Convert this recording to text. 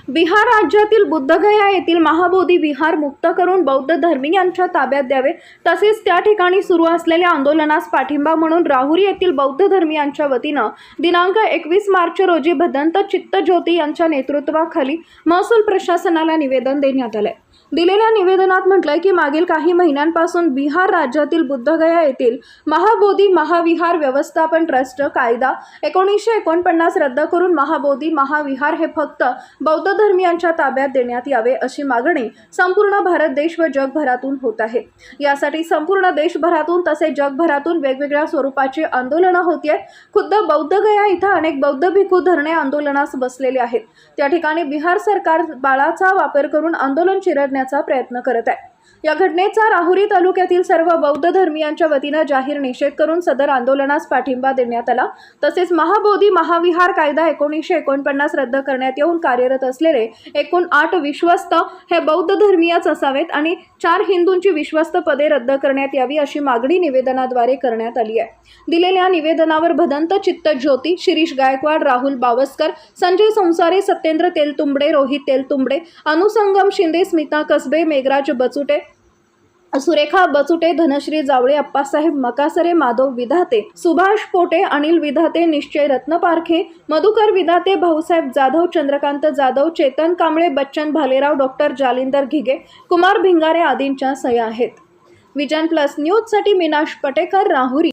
बिहार राज्यातील बुद्धगया येथील महाबोधी विहार मुक्त करून बौद्ध धर्मीयांच्या ताब्यात द्यावे, तसेच त्या ठिकाणी सुरू असलेल्या आंदोलनास पाठिंबा म्हणून राहुरी येथील बौद्ध धर्मीयांच्या वतीनं दिनांक 21 मार्च रोजी भदंत चित्तज्योती यांच्या नेतृत्वाखाली महसूल प्रशासनाला निवेदन देण्यात आले। दिलेल्या निवेदनात म्हटलंय की मागील काही महिन्यांपासून बिहार राज्यातील बुद्धगया येथील महाबोधी महाविहार व्यवस्थापन ट्रस्ट कायदा 1949 रद्द करून महाबोधी महाविहार हे फक्त बौद्ध धर्मीयांच्या ताब्यात देण्यात यावे अशी मागणी संपूर्ण भारत देश व जगभरातून होत आहे। यासाठी संपूर्ण देशभरातून तसेच जगभरातून वेगवेगळ्या स्वरूपाची आंदोलनं होती आहेत। खुद्द बौद्धगया इथं अनेक बौद्ध भिक्खू धरणे आंदोलनास बसलेले आहेत। त्या ठिकाणी बिहार सरकार बाळाचा वापर करून आंदोलन चिरडण्याचा प्रयत्न करत आहे। या घटनेचा राहुरी तालुक्यातील सर्व बौद्ध धर्मीयांच्या वतीने जाहीर निषेध करून सदर आंदोलनास पाठिंबा देण्यात आला। तसेच महाबोधी महाविहार कायदा 1949 रद्द करण्यात येऊन कार्यरत असलेले एकूण 8 विश्वस्त हे बौद्ध धर्मीयच असावेत आणि 4 हिंदूंची विश्वस्त पदे रद्द करण्यात यावी अशी मागणी निवेदनाद्वारे करण्यात आली आहे। दिलेल्या निवेदनावर भदंत चित्तज्योती, शिरीष गायकवाड, राहुल बावस्कर, संजय संसारे, सत्येंद्र तेलतुंबडे, रोहित तेलतुंबडे, अनुसंगम शिंदे, स्मिता कसबे, मेघराज बचुटे, सुरेखा बचुटे, धनश्री जावळे, अप्पासाहेब मकासरे, माधव विधाते, सुभाष पोटे, अनिल विधाते, निश्चय रत्नपारखे, मधुकर विधाते, भाऊसाहेब जाधव, चंद्रकांत जाधव, चेतन कांबळे, बच्चन भालेराव, डॉक्टर जालिंदर घिगे, कुमार भिंगारे आदींच्या सह्या आहेत। विजन प्लस न्यूजसाठी मीनाश पटेकर, राहुरी।